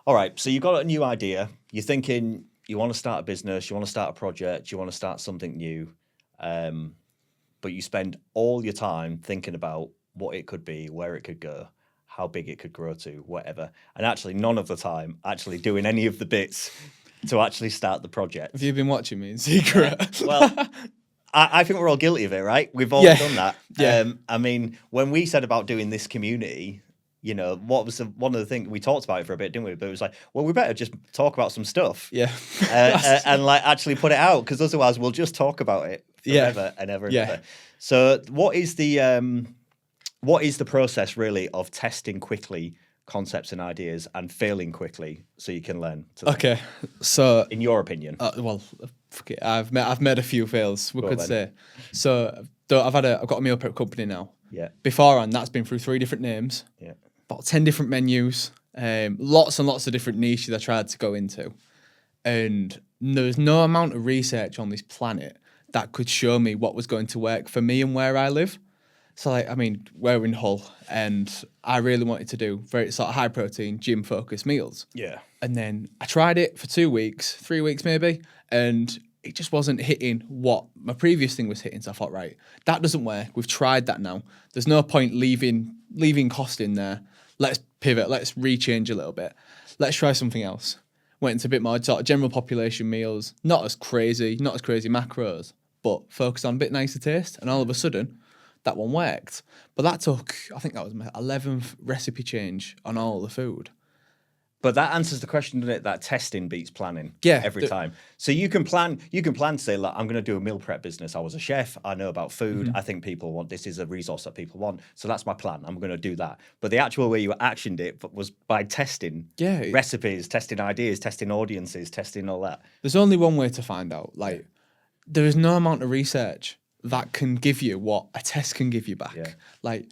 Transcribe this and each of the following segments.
all right, so you've got a new idea. You're thinking you want to start a business, you want to start a project, you want to start something new, but you spend all your time thinking about what it could be, where it could go, how big it could grow to, whatever, and actually none of the time actually doing any of the bits to actually start the project. Have you been watching me in secret? Well, I think we're all guilty of it, right? We've all done that. Yeah. I mean, when we said about doing this community, you know, what was one of the things we talked about it for a bit, didn't we? But it was like, well, we better just talk about some stuff, Yeah. and like actually put it out, because otherwise we'll just talk about it forever and ever and ever. So, what is the process really of testing quickly concepts and ideas and failing quickly so you can learn? Okay, so in your opinion, well, fuck it, I've made a few fails, we could say. So I've got a meal prep company now. Yeah. Beforehand, that's been through 3 different names. Yeah. About 10 different menus, lots and lots of different niches I tried to go into, and there's no amount of research on this planet that could show me what was going to work for me and where I live. So, like, I mean, we're in Hull, and I really wanted to do very sort of high protein, gym focused meals. Yeah. And then I tried it for 2 weeks, 3 weeks maybe, and it just wasn't hitting what my previous thing was hitting. So I thought, right, that doesn't work. We've tried that now. There's no point leaving cost in there. Let's pivot. Let's rechange a little bit. Let's try something else. Went into a bit more sort of general population meals, not as crazy macros, but focused on a bit nicer taste. And all of a sudden, that one worked. But that took, I think that was my 11th recipe change on all the food. But that answers the question, doesn't it? That testing beats planning every time. So you can plan to say, like, I'm going to do a meal prep business. I was a chef. I know about food. I think people want, this is a resource that people want. So that's my plan. I'm going to do that. But the actual way you actioned it was by testing recipes, testing ideas, testing audiences, testing all that. There's only one way to find out. Like, there is no amount of research that can give you what a test can give you back. Yeah. Like,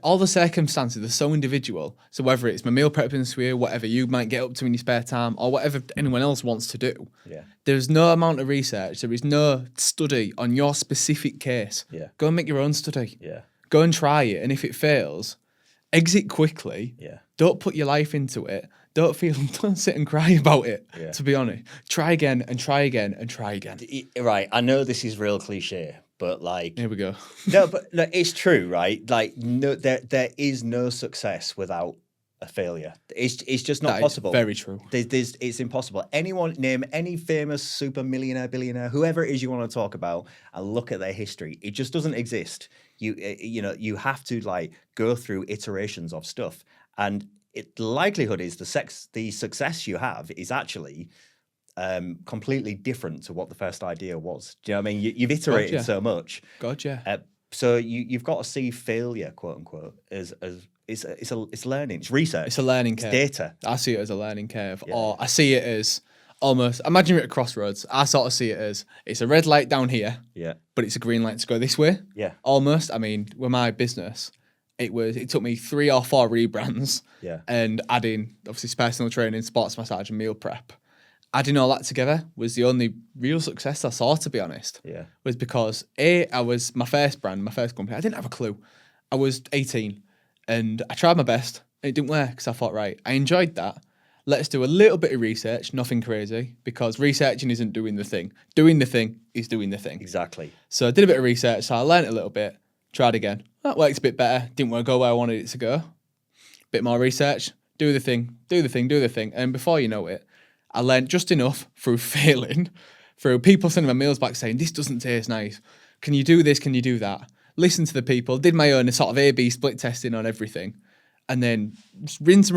all the circumstances are so individual. So whether it's my meal prep business with you, whatever you might get up to in your spare time, or whatever anyone else wants to do, there's no amount of research. There is no study on your specific case. Yeah. Go and make your own study. Yeah. Go and try it, and if it fails, exit quickly. Yeah. Don't put your life into it. Don't sit and cry about it, to be honest. Try again and try again and try again. Right. I know this is real cliche, but like... Here we go. No, but like, it's true, right? Like, no, there is no success without a failure. It's just not possible. Very true. It's impossible. Name any famous super millionaire, billionaire, whoever it is you want to talk about, and look at their history. It just doesn't exist. You have to like go through iterations of stuff, and the likelihood is the success you have is actually completely different to what the first idea was. Do you know what I mean? You've iterated so much. Gotcha. So you've got to see failure, quote unquote, as it's learning. It's research. It's a learning curve. It's data. I see it as a learning curve, or I see it as almost. Imagine you're at a crossroads. I sort of see it as it's a red light down here, but it's a green light to go this way. Yeah. Almost. I mean, with my business, it took me 3 or 4 rebrands. Yeah. And adding obviously personal training, sports massage, and meal prep. Adding all that together was the only real success I saw, to be honest. Yeah. Was because I was my first brand, my first company. I didn't have a clue. I was 18 and I tried my best. It didn't work, so I thought, right, I enjoyed that. Let's do a little bit of research, nothing crazy, because researching isn't doing the thing. Doing the thing is doing the thing. Exactly. So I did a bit of research, so I learned a little bit, tried again. That works a bit better. Didn't want to go where I wanted it to go. Bit more research, do the thing. And before you know it, I learned just enough through failing, through people sending my meals back saying, this doesn't taste nice. Can you do this? Can you do that? Listen to the people, did my own sort of A/B split testing on everything. And then just rinse and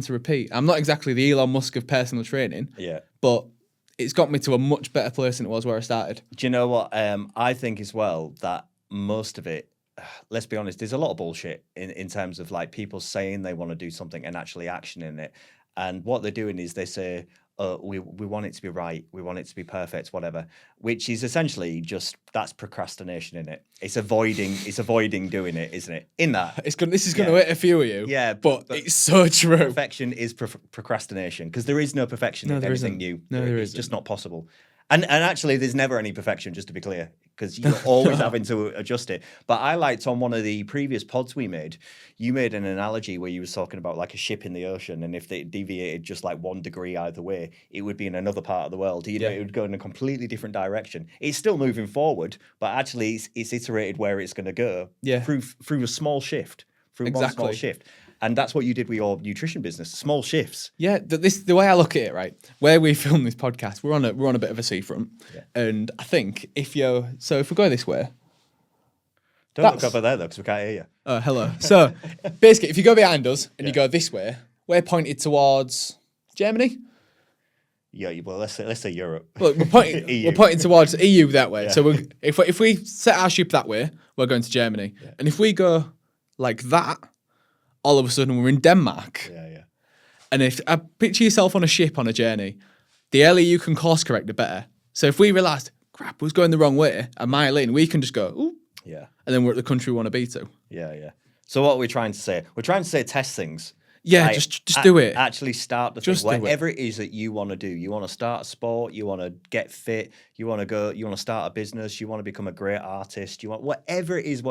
repeat. I'm not exactly the Elon Musk of personal training, but it's got me to a much better place than it was where I started. Do you know what? I think as well that most of it, let's be honest, there's a lot of bullshit in terms of like people saying they want to do something and actually actioning it. And what they're doing is they say, we want it to be right, we want it to be perfect, whatever, which is essentially just, that's procrastination in it. It's avoiding doing it, isn't it? In that. This is going to hit a few of you. Yeah. But it's so true. Perfection is procrastination, because there is no perfection in anything new. No, there It's isn't. just not possible. And actually, there's never any perfection, just to be clear, because you're always having to adjust it. But I liked on one of the previous pods we made, you made an analogy where you was talking about like a ship in the ocean, and if they deviated just like 1 degree either way, it would be in another part of the world. You know, it would go in a completely different direction. It's still moving forward, but actually it's iterated where it's going to go through a small shift, through one small shift. And that's what you did with your nutrition business, small shifts. Yeah, the way I look at it, right, where we film this podcast, we're on a bit of a seafront, and I think if we go this way, don't look over there though, because we can't hear you. Oh, hello. So basically, if you go behind us and you go this way, we're pointed towards Germany. Yeah, well, let's say Europe. Look, we're pointing towards EU that way. Yeah. So if we set our ship that way, we're going to Germany, and if we go like that, all of a sudden we're in Denmark. Yeah. And if picture yourself on a ship on a journey, the earlier you can course correct, the better. So if we realised, crap, we was going the wrong way, a mile in, we can just go, ooh. Yeah. And then we're at the country we want to be to. Yeah. So what are we trying to say? We're trying to say test things. Yeah, like, just do it. Actually start the thing. Whatever it is that you want to do. You want to start a sport, you want to get fit, you want to start a business, you want to become a great artist, you want whatever it is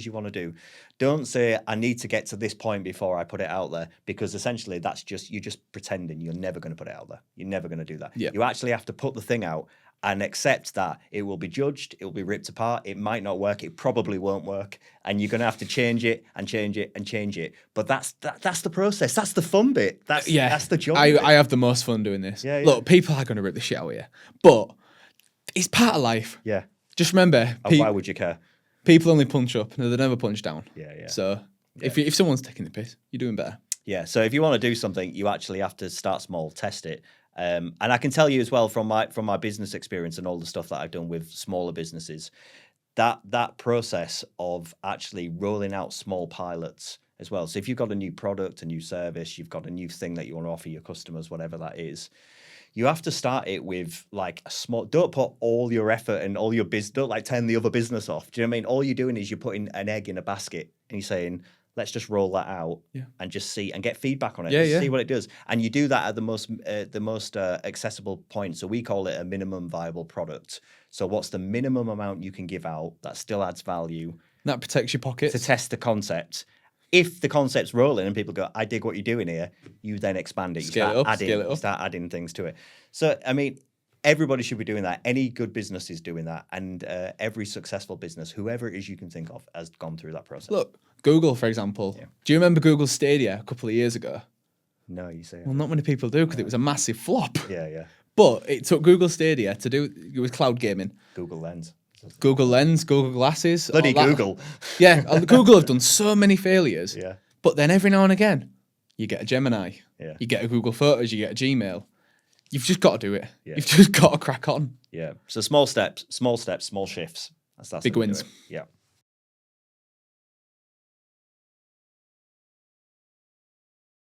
you want to do. Don't say I need to get to this point before I put it out there, because essentially you're just pretending. You're never going to put it out there. You're never going to do that. You actually have to put the thing out and accept that it will be judged, it will be ripped apart, it might not work, it probably won't work, and you're going to have to change it and change it and change it. But that's the process. That's the fun bit. That's the job. I have the most fun doing this. Look, people are going to rip the shit out of you, but it's part of life. Yeah. Just remember, why would you care? People only punch up, no, they never punch down. Yeah. So if someone's taking the piss, you're doing better. Yeah. So if you want to do something, you actually have to start small, test it. And I can tell you as well from my business experience and all the stuff that I've done with smaller businesses, that process of actually rolling out small pilots as well. So if you've got a new product, a new service, you've got a new thing that you want to offer your customers, whatever that is, you have to start it with like a small. Don't put all your effort and all your don't like turn the other business off. Do you know what I mean? All you're doing is you're putting an egg in a basket and you're saying, let's just roll that out and just see and get feedback on it. See what it does. And you do that at the most accessible point. So we call it a minimum viable product. So what's the minimum amount you can give out that still adds value? That protects your pockets. To test the concept. If the concept's rolling and people go, I dig what you're doing here, you then expand it. Scale it up. Start adding things to it. So, I mean, everybody should be doing that. Any good business is doing that. And every successful business, whoever it is you can think of, has gone through that process. Look, Google, for example. Yeah. Do you remember Google Stadia a couple of years ago? No, you say. Well, not many people do because it was a massive flop. Yeah. But it took Google Stadia to do it with cloud gaming. Google Lens, Google Glasses. Bloody Google. Yeah, Google have done so many failures. Yeah. But then every now and again, you get a Gemini. Yeah. You get a Google Photos. You get a Gmail. You've just got to do it. Yeah. You've just got to crack on. Yeah. So small steps, small shifts. That's big wins. Yeah.